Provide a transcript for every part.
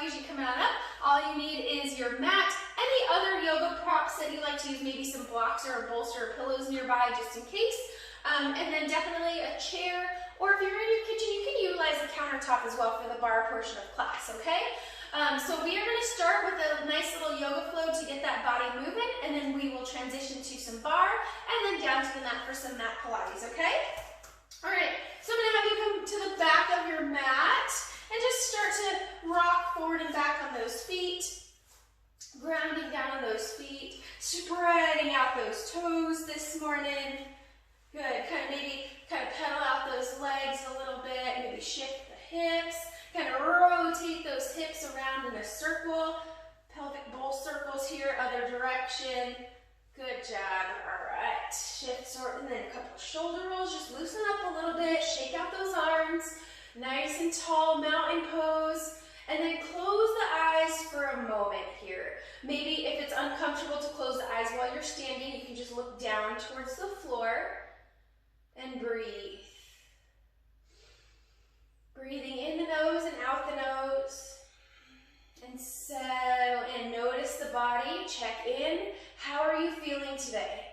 as you come on up. All you need is your mat, any other yoga props that you like to use, maybe some blocks or a bolster or pillows nearby just in case. And then definitely a chair, or if you're in your kitchen, you can utilize the countertop as well for the bar portion of class, okay? So we are going to start with a nice little yoga flow to get that body moving, and then we will transition to some bar, and then down to the mat for some mat Pilates, okay? All right, so I'm going to have you come to the back of your mat, and just start to rock forward and back on those feet, grounding down on those feet, spreading out those toes this morning. Good, maybe pedal out those legs a little bit, maybe shift the hips, kind of rotate those hips around in a circle, pelvic bowl circles here, other direction. Good job, all right. Shift, and then a couple of shoulder rolls, just loosen up a little bit, shake out those arms, nice and tall, mountain pose, and then close the eyes for a moment here. Maybe if it's uncomfortable to close the eyes while you're standing, you can just look down towards the floor. And breathe. Breathing in the nose and out the nose. And settle in. Notice the body. Check in. How are you feeling today?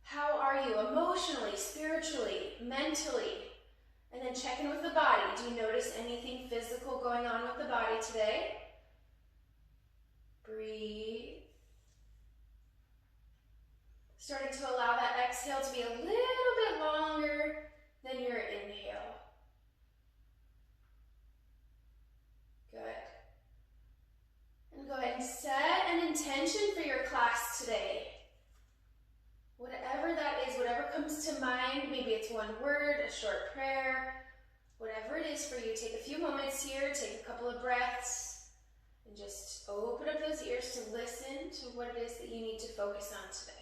How are you emotionally, spiritually, mentally? And then check in with the body. Do you notice anything physical going on with the body today? Breathe. Starting to allow that exhale to be a little bit longer than your inhale. Good. And go ahead and set an intention for your class today. Whatever that is, whatever comes to mind, maybe it's one word, a short prayer, whatever it is for you, take a few moments here, take a couple of breaths, and just open up those ears to listen to what it is that you need to focus on today.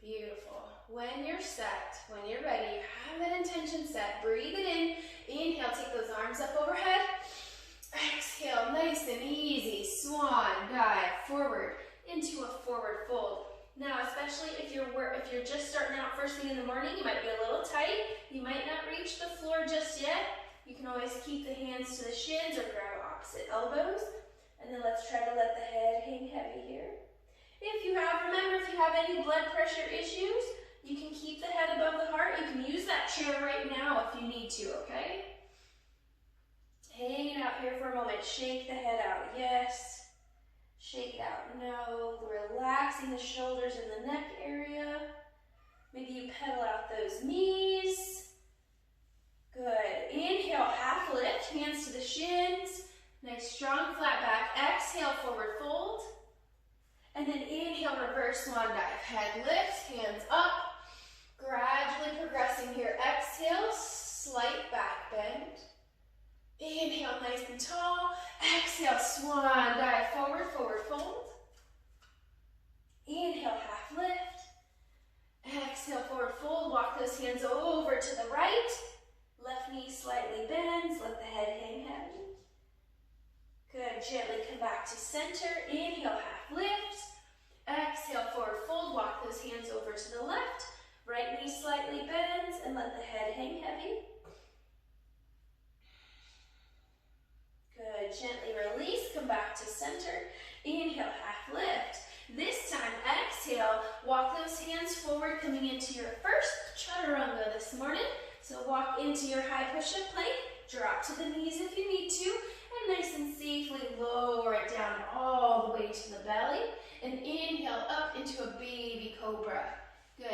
Beautiful. When you're set, when you're ready, have that intention set. Breathe it in. Inhale, take those arms up overhead. Exhale, nice and easy. Swan dive forward into a forward fold. Now, especially if you're just starting out first thing in the morning, you might be a little tight. You might not reach the floor just yet. You can always keep the hands to the shins or grab opposite elbows. And then let's try to let the head hang heavy here. Remember, if you have any blood pressure issues, you can keep the head above the heart. You can use that chair right now if you need to, okay? Hanging out here for a moment. Shake the head out. Yes. Shake it out. No. Relaxing the shoulders and the neck area. Maybe you pedal out those knees. Good. Inhale, half lift. Hands to the shins. Nice, strong, flat back. Exhale, forward fold. And then inhale, reverse swan dive. Head lifts, hands up. Gradually progressing here. Exhale, slight back bend. Inhale, nice and tall. Exhale, swan dive, forward, forward fold. Inhale, half lift. Exhale, forward fold. Walk those hands over to the right. Left knee slightly bends. Let the head hang heavy. Good. Gently come back to center. Inhale, half lift. Exhale, forward fold. Walk those hands over to the left. Right knee slightly bends and let the head hang heavy. Good. Gently release. Come back to center. Inhale, half lift. This time, exhale. Walk those hands forward, coming into your first chaturanga this morning. So walk into your high push-up plank. Drop to the knees if you need to. And nice and safely lower it down all the way to the belly. And inhale up into a baby cobra. Good.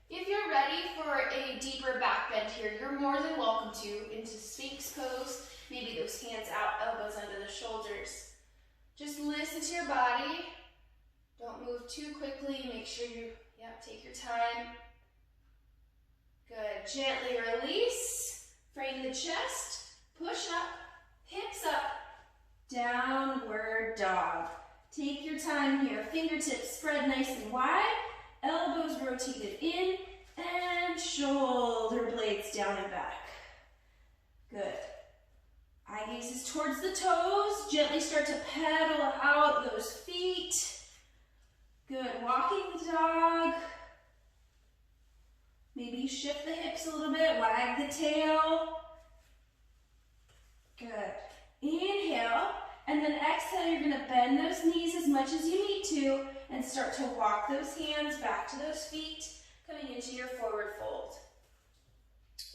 If you're ready for a deeper back bend here, you're more than welcome to into Sphinx pose. Maybe those hands out, elbows under the shoulders. Just listen to your body. Don't move too quickly. Make sure you, take your time. Good. Gently release. Frame the chest. Push up. Hips up. Downward dog. Take your time here. Fingertips spread nice and wide. Elbows rotated in. And shoulder blades down and back. Good. Eye gaze is towards the toes. Gently start to pedal out those feet. Good. Walking the dog. Maybe you shift the hips a little bit. Wag the tail. Good. Inhale, and then exhale, you're gonna bend those knees as much as you need to and start to walk those hands back to those feet, coming into your forward fold.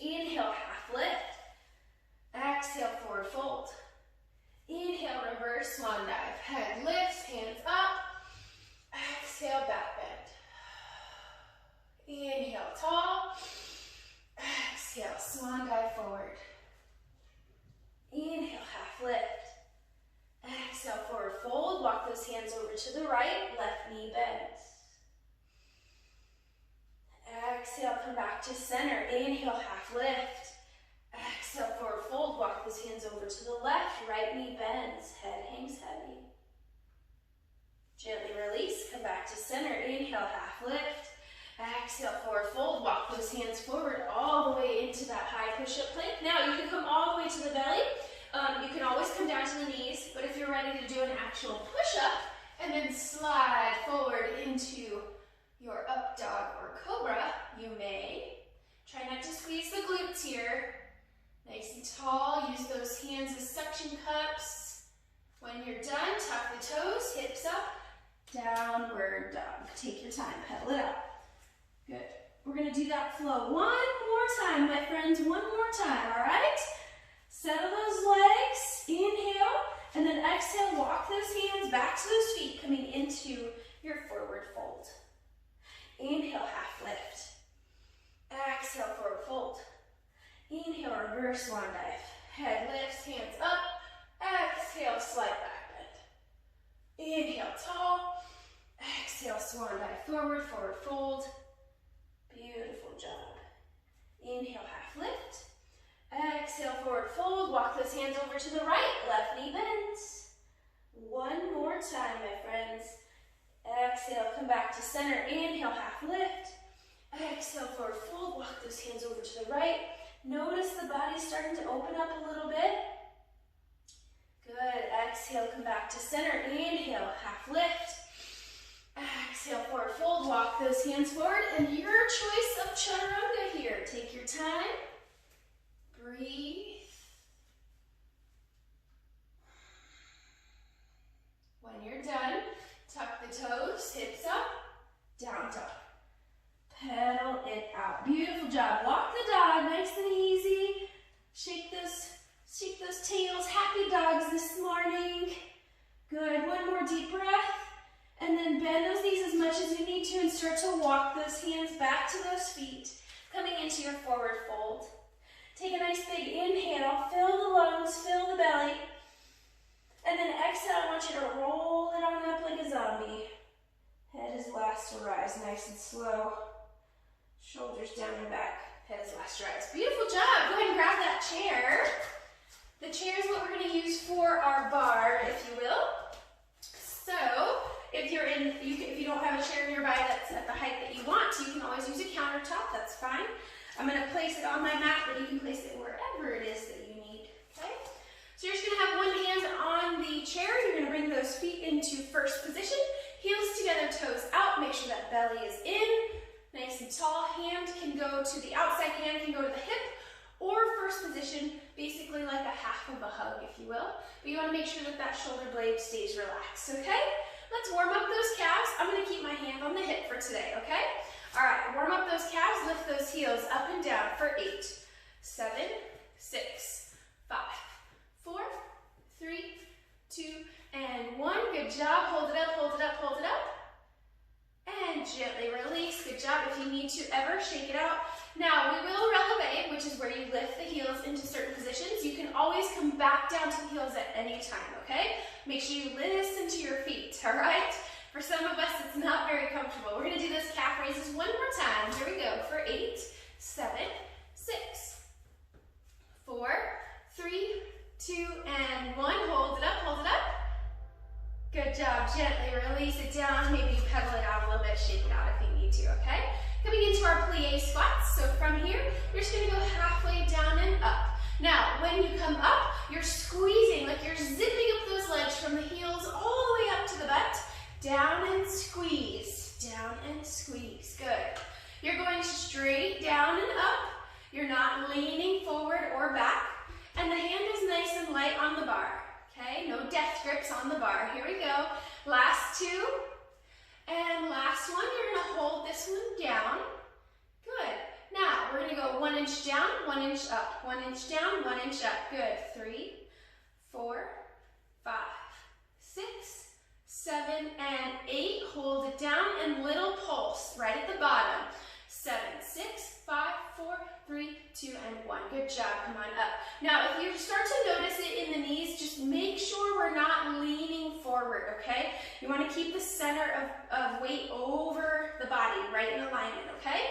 Inhale, half lift. Exhale, forward fold. Inhale, reverse swan dive. Head lifts, hands up. Exhale, back bend. Inhale, tall. Exhale, swan dive forward. Inhale, half lift. Exhale, forward fold. Walk those hands over to the right. Left knee bends. Exhale, come back to center. Inhale, half lift. Exhale, forward fold. Walk those hands over to the left. Right knee bends. Head hangs heavy. Gently release. Come back to center. Inhale, half lift. Exhale, forward fold. Walk those hands forward all the way into that high push-up plank. Now, you can come all the way to the belly. You can always come down to the knees, but if you're ready to do an actual push-up and then slide forward into your up dog or cobra, you may. Try not to squeeze the glutes here. Nice and tall. Use those hands as suction cups. When you're done, tuck the toes, hips up, downward dog. Take your time, pedal it out. Good. We're going to do that flow one more time, my friends. One more time, all right? Settle those legs. Inhale, and then exhale. Walk those hands back to those feet, coming into your forward fold. Inhale, half lift. Exhale, forward fold. Inhale, reverse swan dive. Head lifts, hands up. Exhale, slight back bend. Inhale, tall. Exhale, swan dive forward, forward fold. Beautiful job. Inhale, half lift. Exhale, forward fold. Walk those hands over to the right. Left knee bends. One more time, my friends. Exhale, come back to center. Inhale, half lift. Exhale, forward fold. Walk those hands over to the right. Notice the body starting to open up a little bit. Good. Exhale, come back to center. Inhale, half lift. Exhale, forward fold. Walk those hands forward. And your choice of chaturanga here. Take your time. Breathe. When you're done, tuck the toes, hips up, down dog. Pedal it out. Beautiful job. Walk the dog nice and easy. Shake those tails. Happy dogs this morning. Good. One more deep breath. And then bend those knees as much as you need to and start to walk those hands back to those feet, coming into your forward fold. Take a nice big inhale. Fill the lungs, fill the belly. And then exhale, I want you to roll it on up like a zombie. Head is last to rise, nice and slow. Shoulders down and back. Head is last to rise. Beautiful job. Go ahead and grab that chair. The chair is what we're going to use for our bar, if you will. So, if you don't have a chair nearby that's at the height that you want, you can always use a countertop. That's fine. I'm going to place it on my mat, but you can place it wherever it is that you need. Okay? So you're just going to have one hand on the chair. You're going to bring those feet into first position. Heels together, toes out. Make sure that belly is in. Nice and tall. Hand can go to the outside, hand can go to the hip, or first position, basically like a half of a hug, if you will. But you want to make sure that that shoulder blade stays relaxed, okay? Let's warm up those calves. I'm going to keep my hand on the hip for today, okay? All right, warm up those calves, lift those heels up and down for 8, 7, 6, 5, 4, 3, 2, and 1. Good job. Hold it up, hold it up, hold it up. And gently release. Good job. If you need to ever shake it out. Now, we will releve, which is where you lift the heels into certain positions. You can always come back down to the heels at any time, okay? Make sure you listen to your feet, all right? For some of us, it's not very comfortable. We're going to do those calf raises one more time. Here we go for 8, 7, 6, 4, 3, 2, and 1. Hold it up, hold it up. Good job. Gently release it down. Maybe you pedal it out a little bit, shake it out if you need to, okay? Coming into our plie squats. So from here, you're just going to go halfway down and up. Now, when you come up, you're squeezing, like you're zipping up those legs from the heels all the way up to the butt. Down and squeeze. Down and squeeze. Good. You're going straight down and up. You're not leaning forward or back. and the hand is nice and light on the bar. Okay, no death grips on the bar. Here we go. Last two. And last one, you're gonna hold this one down. Good. Now, we're gonna go 1 inch down, 1 inch up, 1 inch down, 1 inch up. Good. 3, 4, 5, 6, 7, and 8. Hold it down and little pulse right at the bottom. 7, 6, 5, 4, 3, 2, and 1. Good job. Come on up. Now, if you start to notice it in the knees, just make sure we're not leaning forward, okay? You want to keep the center of weight over the body, right in alignment, okay?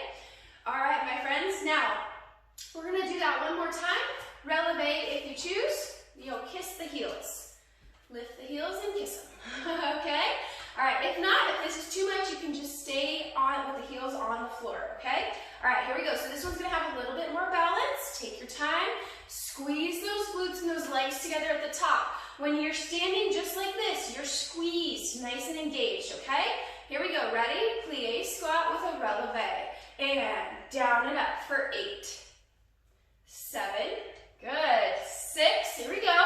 All right, my friends. Now, we're going to do that one more time. Releve if you choose. You'll kiss the heels. Lift the heels and kiss them, okay? All right, if not, if this is too much, you can just stay on with the heels on the floor, okay? All right, here we go. So this one's gonna have a little bit more balance. Take your time. Squeeze those glutes and those legs together at the top. When you're standing just like this, you're squeezed, nice and engaged, okay? Here we go. Ready? Plie squat with a releve. And down and up for 8, 7, good, 6, here we go,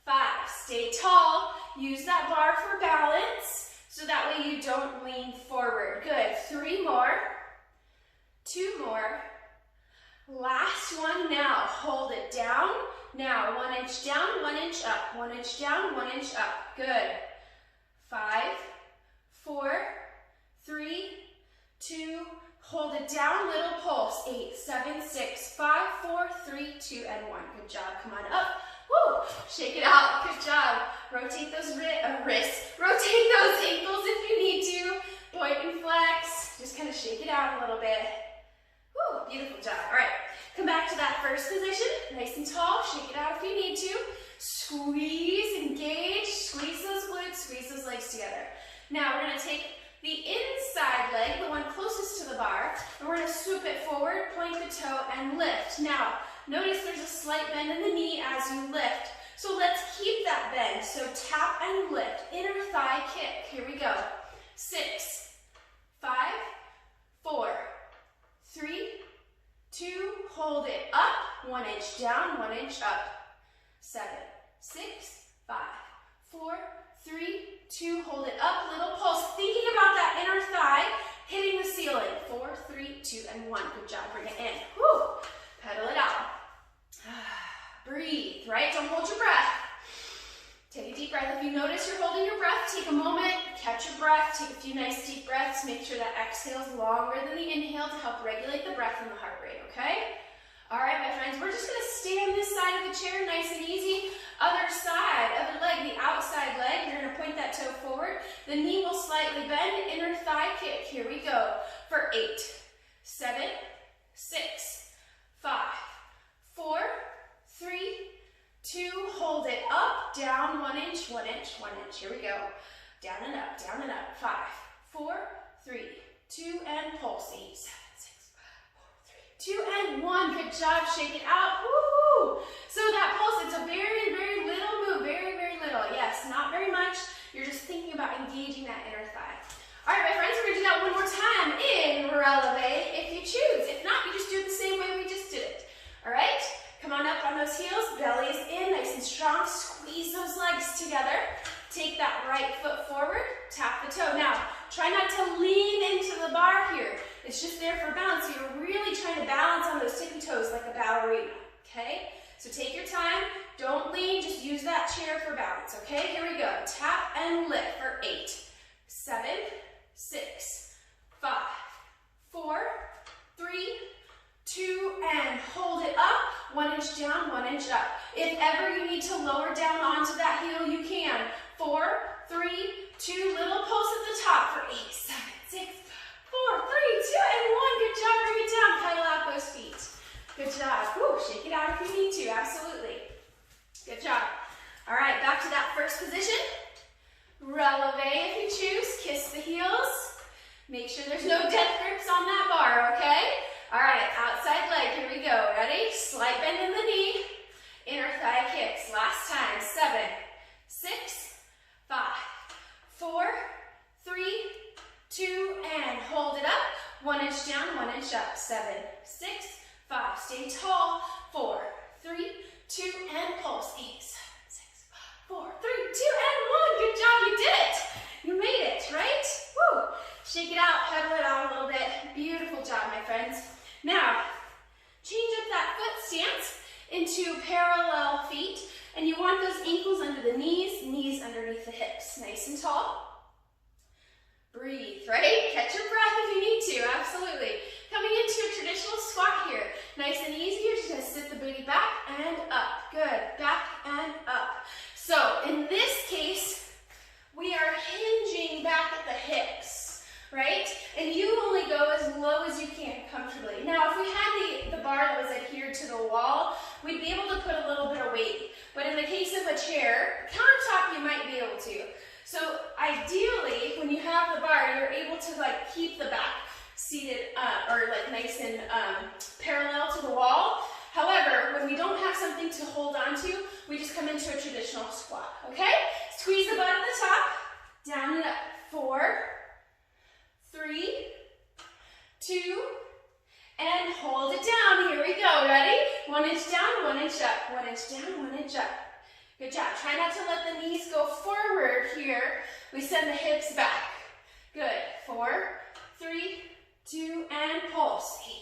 5, stay tall. Use that bar for balance so that way you don't lean forward. Good. 3 more. 2 more. Last one now. Hold it down. Now 1 inch down, 1 inch up. 1 inch down, 1 inch up. Good. 5, 4, 3, 2, hold it down, little pulse. 8, 7, 6, 5, 4, 3, 2, and 1. Good job. Come on up. Woo! Shake it out. Good job. Rotate those wrists. Rotate those ankles if you need to. Point and flex. Just kind of shake it out a little bit. Woo! Beautiful job. All right. Come back to that first position. Nice and tall. Shake it out if you need to. Squeeze, engage. Squeeze those glutes. Squeeze those legs together. Now we're going to take the inside leg, the one closest to the bar, and we're going to swoop it forward, point the toe, and lift. Now, notice there's a slight bend in the knee as you lift. So let's keep that bend. So tap and lift. Inner thigh kick. Here we go. 6, 5, 4, 3, 2, hold it up. 1 inch down, 1 inch up. 7, 6, 5, 4, 3, 2, hold it up. Little pulse. Thinking about that inner thigh hitting the ceiling. 4, 3, 2, and 1. Good job. Bring it in. Woo. Pedal it out. Breathe, right? Don't hold your breath. Take a deep breath. If you notice you're holding your breath, take a moment, catch your breath, take a few nice deep breaths. Make sure that exhale is longer than the inhale to help regulate the breath and the heart rate, okay? All right, my friends, we're just gonna stay on this side of the chair, nice and easy. Other side of the leg, the outside leg, you're gonna point that toe forward. The knee will slightly bend, inner thigh kick. Here we go for 8, 7, 6, 5, 4, 3, 2, hold it up, down, 1 inch, 1 inch, 1 inch. Here we go. Down and up, down and up. 5, 4, 3, 2, and pulse. 8, 7, 6, 5, 4, 3, 2, and 1. Good job. Shake it out. Woo! So that pulse, it's a very, very little move. Very, very little. Yes, not very much. You're just thinking about engaging that inner thigh. All right, my friends, we're going to do that one more time in releve if you choose. If not, you just do it the same way we just did it. All right? Come on up on those heels, belly is in, nice and strong. Squeeze those legs together. Take that right foot forward, tap the toe. Now, try not to lean into the bar here. It's just there for balance. So you're really trying to balance on those tippy toes like a ballerina, okay? So take your time, don't lean, just use that chair for balance, okay? Here we go. Tap and lift for 8, 7, 6, 5, 4, 3, 2, and hold it up. 1 inch down, 1 inch up. If ever you need to lower down onto that heel, you can. 4, 3, 2, little pulse at the top for 8, 7, 6, 4, 3, 2, and 1. Good job. Bring it down. Pedal out those feet. Good job. Woo, shake it out if you need to. Absolutely. Good job. All right, back to that first position. Releve if you choose. Kiss the heels. Make sure there's no death grips on that bar, okay? All right, outside leg, here we go. Ready? Slight bend in the knee. Inner thigh kicks. Last time. 7, 6, 5, 4, 3, 2, and hold it up. 1 inch down, 1 inch up. 7, 6, 5. Stay tall. 4, 3, 2, and pulse. 8, 7, 6, 5, 4, 3, 2, and 1. Good job, you did it. You made it, right? Woo. Shake it out, pedal it out a little bit. Beautiful job, my friends. Now, change up that foot stance into parallel feet, and you want those ankles under the knees, knees underneath the hips. Nice and tall. Breathe, right? Catch your breath if you need to, absolutely. Coming into a traditional squat here. Nice and easy, you're just gonna sit the booty back and up. Good, back and up. So in this case, we are hinging back at the hips, right? And you only go as low as you can comfortably. Now, if we had the bar that was adhered to the wall, we'd be able to put a little bit of weight. But in the case of a chair, countertop, you might be able to. So ideally, when you have the bar, you're able to like keep the back seated or like nice and parallel to the wall. However, when we don't have something to hold on to, we just come into a traditional squat, okay? Squeeze the butt at the top, down and up. 4, 3, 2, and hold it down. Here we go, ready? 1 inch down, 1 inch up, 1 inch down, 1 inch up. Good job. Try not to let the knees go forward here. We send the hips back. Good. 4, 3, 2, and pulse. 8,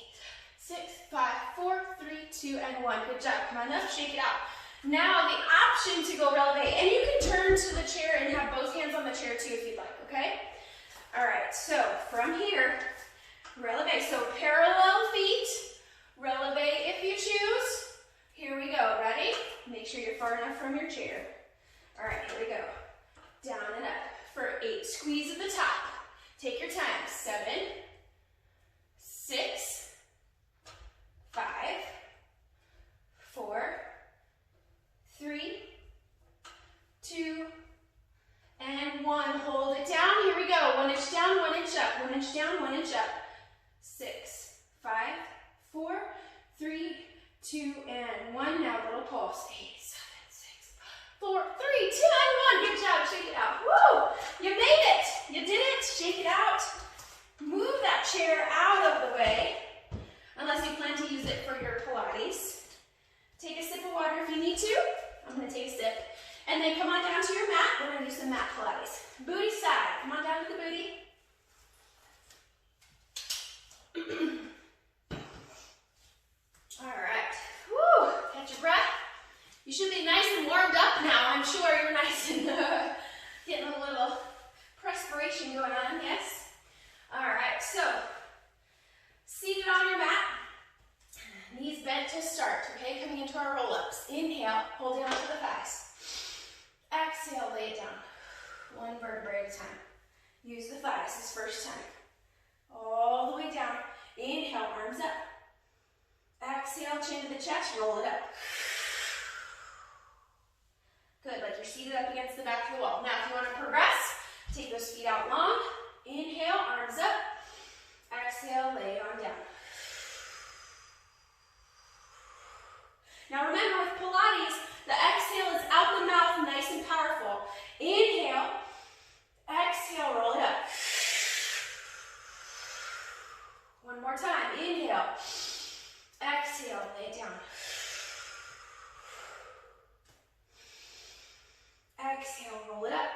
6, 5, 4, 3, 2, and 1. Good job. Come on up, shake it out. Now the option to go releve, and you can turn to the chair and have both hands on the chair too if you'd like, okay? All right, so from here, releve. So parallel feet, releve if you choose. Here we go, ready? Make sure you're far enough from your chair. All right, here we go. Down and up for 8. Squeeze at the top. Take your time. 7, 6, 5, 4, 3, 2, and 1. Hold it down. Here we go. 1 inch down, 1 inch up. 1 inch down, 1 inch up. 6, 5, 4, 3, 2, and 1. Now little pulse. 8, 7, 6, 4, 3, 2, and 1. Good job. Shake it out. Woo! You made it. You did it. Shake it out. Move that chair out of the way, unless you plan to use it for your Pilates. Take a sip of water if you need to. I'm going to take a sip. And then come on down to your mat. We're going to do some mat Pilates. Booty side. Come on down to the booty. All right. Woo! Catch your breath. You should be nice and warmed up now. I'm sure you're nice and getting a little perspiration going on. Yes? All right. So, seated on your mat. Knees bent to start. Okay? Coming into our roll-ups. Inhale. Holding onto the thighs. Exhale. Lay it down. 1 vertebrae at a time. Use the thighs this first time. All the way down. Inhale. Arms up. Exhale, chin to the chest, roll it up. Good, like you're seated up against the back of the wall. Now, if you want to progress, take those feet out long. Inhale, arms up. Exhale, lay it on down. Now remember, with Pilates, the exhale is out the mouth, nice and powerful. Inhale, exhale, roll it up. 1 more time, inhale. Exhale, lay it down. Exhale, roll it up.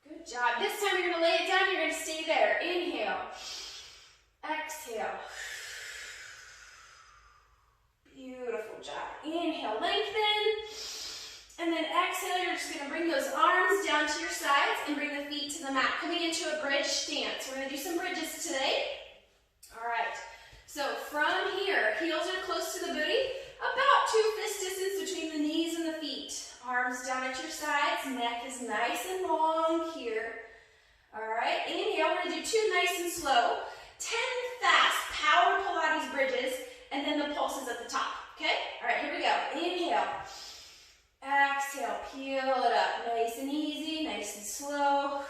Good job. This time you're going to lay it down, you're going to stay there. Inhale. Exhale. Beautiful job. Inhale, lengthen. And then exhale, you're just going to bring those arms down to your sides and bring the feet to the mat. Coming into a bridge stance. We're going to do some bridges today. All right. So from here, heels are close to the booty, about 2 fist distance between the knees and the feet. Arms down at your sides, neck is nice and long here. All right, inhale, we're gonna do 2 nice and slow, 10 fast power Pilates bridges, and then the pulses at the top, okay? All right, here we go. Inhale, exhale, peel it up, nice and easy, nice and slow.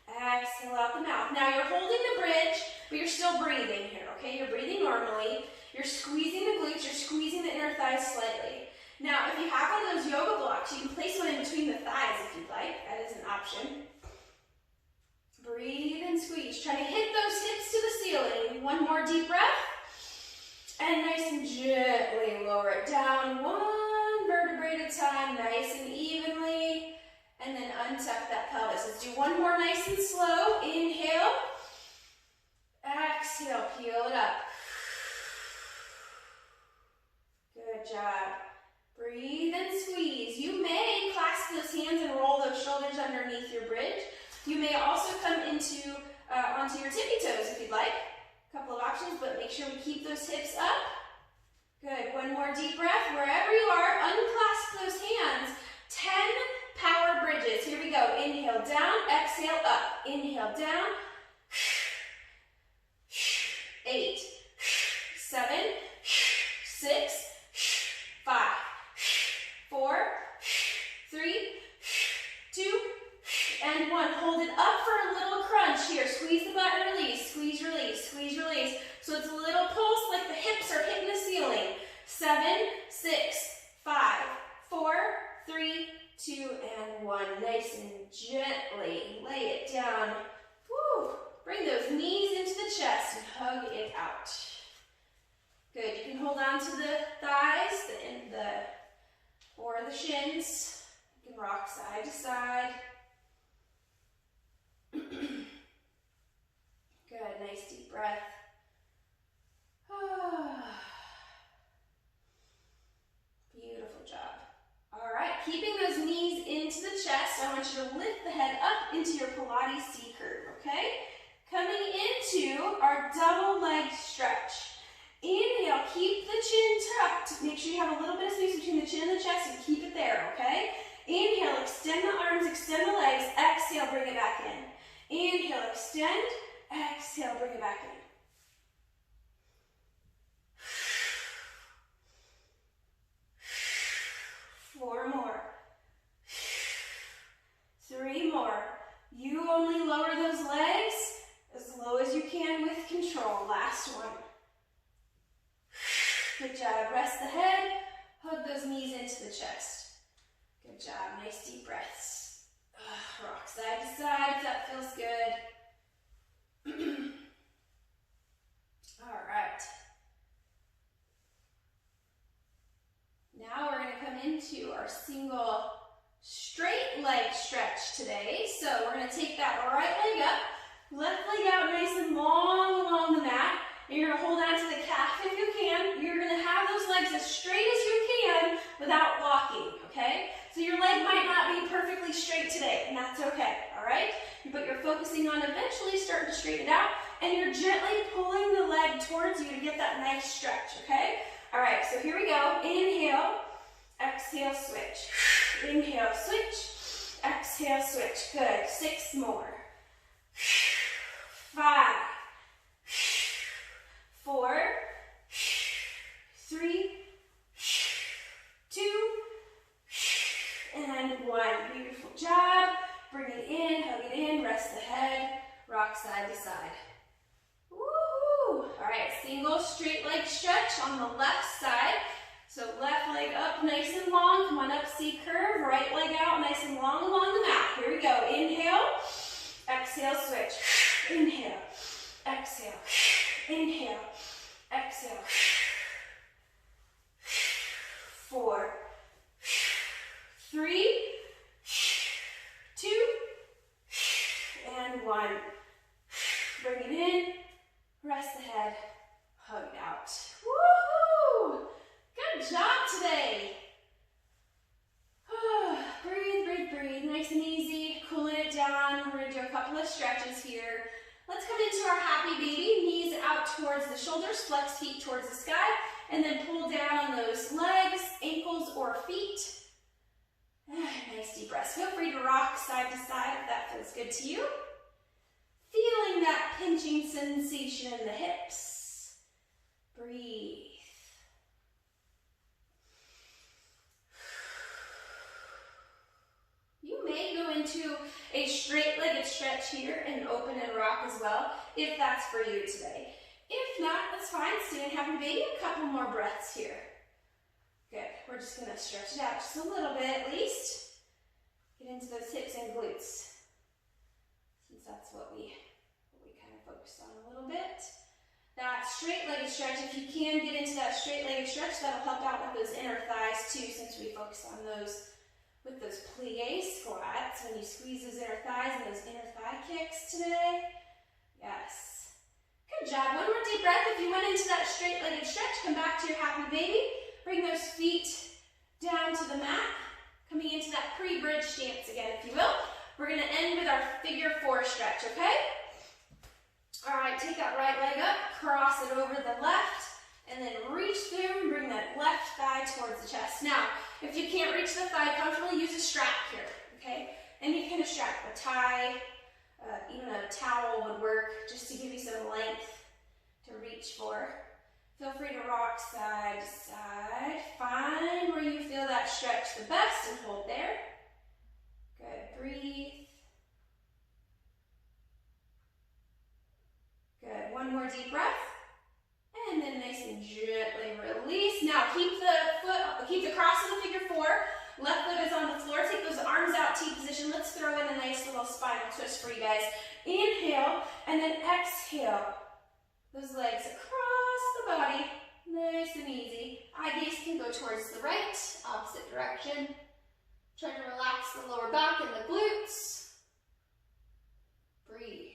Exhale out the mouth. Now you're holding the bridge, but you're still breathing here, okay? You're breathing normally. You're squeezing the glutes. You're squeezing the inner thighs slightly. Now, if you have one of those yoga blocks, you can place one in between the thighs if you'd like. That is an option. Breathe and squeeze. Try to hit those hips to the ceiling. 1 more deep breath. And nice and gently lower it down, one vertebrae at a time, nice and evenly. And then untuck that pelvis. Let's do one more nice and slow. Inhale. Exhale, peel it up. Good job. Breathe and squeeze. You may clasp those hands and roll those shoulders underneath your bridge. You may also come into onto your tippy toes if you'd like. A couple of options, but make sure we keep those hips up. Good. One more deep breath. Wherever you are, unclasp those hands. 10 power bridges. Here we go. Inhale down, exhale up. Inhale down. 8, 7, 6, 5, 4, 3, 2, and 1. Hold it up for a little crunch here. Squeeze the butt and release. Squeeze, release, squeeze, release. So it's a little pulse like the hips are hitting the ceiling. 7, 6, 5, 4, 3, 2, and 1. Nice and gently lay it down. Woo. Bring those knees into the chest and hug it out. Good. You can hold on to the thighs or the shins. You can rock side to side. Good. Nice deep breath. Beautiful job. All right. Keeping those knees into the chest, I want you to lift the head up into your Pilates C curve, okay? Coming into our double leg stretch. Inhale, keep the chin tucked. Make sure you have a little bit of space between the chin and the chest and keep it there, okay? Inhale, extend the arms, extend the legs. Exhale, bring it back in. Inhale, extend. Exhale, bring it back in. Four more. 3 more. You only lower those legs as low as you can with control. Last one. Good job. Rest the head. Hug those knees into the chest. Good job. Nice deep breaths. Rock side to side if that feels good. All right. Now we're going to come into our single straight leg stretch today. So we're going to take that right leg up, left leg out nice and long along the mat. And you're going to hold on to the calf if you can. You're going to have those legs as straight as you can without walking, okay? So your leg might not be perfectly straight today, and that's okay, all right? But you're focusing on eventually starting to straighten it out, and you're gently pulling the leg towards you to get that nice stretch, okay? All right, so here we go. Inhale, exhale, switch. Inhale, switch. Exhale, switch. Good. 6 more. 5, 4, 3, 2, and 1. Beautiful job. Bring it in, hug it in, rest the head, rock side to side. Woohoo! All right, single straight leg stretch on the left side. So left leg up nice and long, come on up, C curve, right leg out nice and long along the mat. Here we go. Inhale, exhale, switch. Inhale, exhale, inhale, exhale. 4, 3, 2, and 1. Bring it in, rest the head, hug it out. Woohoo! Good job today. Breathe, breathe, breathe. Nice and easy. Cooling it down. We're going to do a couple of stretches here. Let's come into our happy baby. Knees out towards the shoulders. Flex feet towards the sky. And then pull down on those legs, ankles, or feet. Nice deep breaths. Feel free to rock side to side if that feels good to you. Feeling that pinching sensation in the hips. Breathe. You may go into a straight-legged stretch here and open and rock as well, if that's for you today. If not, that's fine. Stay and have your baby. A couple more breaths here. Good. We're just going to stretch it out just a little bit at least. Get into those hips and glutes, since that's what we kind of focused on a little bit. That stretch straight-legged stretch. If you can get into that straight-legged stretch, that'll help out with those inner thighs too, since we focus on those with those plie squats, when you squeeze those inner thighs and those inner thigh kicks today. Yes. Good job. One more deep breath. If you went into that straight-legged stretch, come back to your happy baby. Bring those feet down to the mat, coming into that pre-bridge stance again, if you will. We're going to end with our figure 4 stretch, okay? All right, take that right leg up, cross it over the left, and then reach through and bring that left thigh towards the chest. Now, if you can't reach the thigh comfortably, use a strap here, okay? Any kind of strap, a tie, even a towel would work, just to give you some length to reach for. Feel free to rock side to side. Find where you feel that stretch the best and hold there. Good, breathe. Good, one more deep breath. And then nice and gently release. Now keep the cross of the figure 4. Left foot is on the floor. Take those arms out, T position. Let's throw in a nice little spinal twist for you guys. Inhale, and then exhale. Those legs across the body, nice and easy. Eye gaze can go towards the right, opposite direction. Try to relax the lower back and the glutes. Breathe.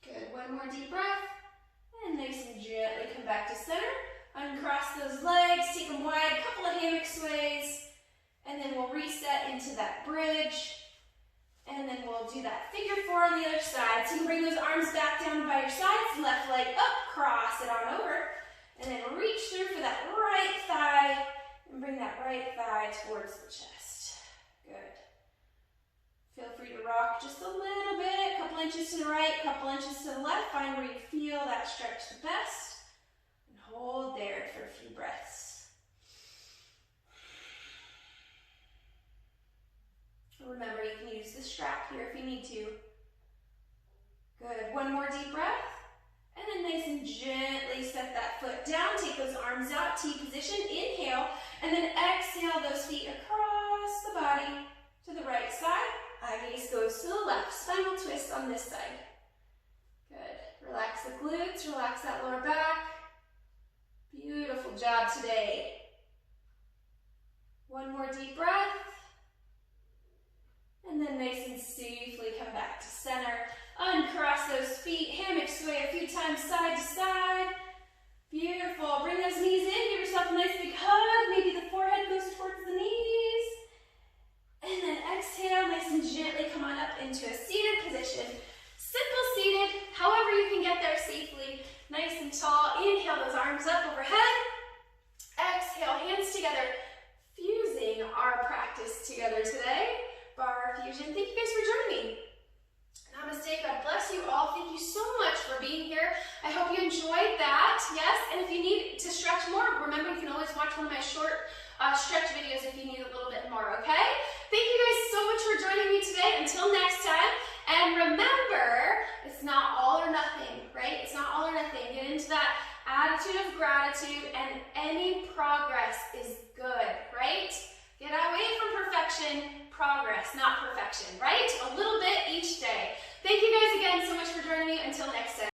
Good, one more deep breath. And nice and gently come back to center. Uncross those legs, take them wide, couple of hammock sways. And then we'll reset into that bridge. And then we'll do that figure 4 on the other side. So you can bring those arms back down by your sides, left leg up, cross it on over. And then reach through for that right thigh, and bring that right thigh towards the chest. Good. Feel free to rock just a little bit, a couple inches to the right, a couple inches to the left. Find where you feel that stretch the best. And hold there for a few breaths. Remember, you can use the strap here if you need to. Good. One more deep breath. And then nice and gently set that foot down. Take those arms out, T position. Inhale. And then exhale those feet across the body to the right side. Eye gaze goes to the left. Spinal twist on this side. Good. Relax the glutes. Relax that lower back. Beautiful job today. One more deep breath. And then nice and safely come back to center. Uncross those feet, hammock sway a few times side to side. Beautiful. Bring those knees in. Give yourself a nice big hug. Maybe the forehead goes towards the knees. And then exhale, nice and gently come on up into a seated position. Simple seated, however you can get there safely. Nice and tall. Inhale those arms up overhead. Exhale, hands together. Fusing our practice together today. Barre Fusion. Thank you guys for joining me. Namaste. God bless you all. Thank you so much for being here. I hope you enjoyed that. Yes, and if you need to stretch more, remember you can always watch one of my short stretch videos if you need a little bit more, okay? Thank you guys so much for joining me today. Until next time. And remember, it's not all or nothing, right? It's not all or nothing. Get into that attitude of gratitude, and any progress is good, right? Get away from perfection. Progress, not perfection, right? A little bit each day. Thank you guys again so much for joining me. Until next time.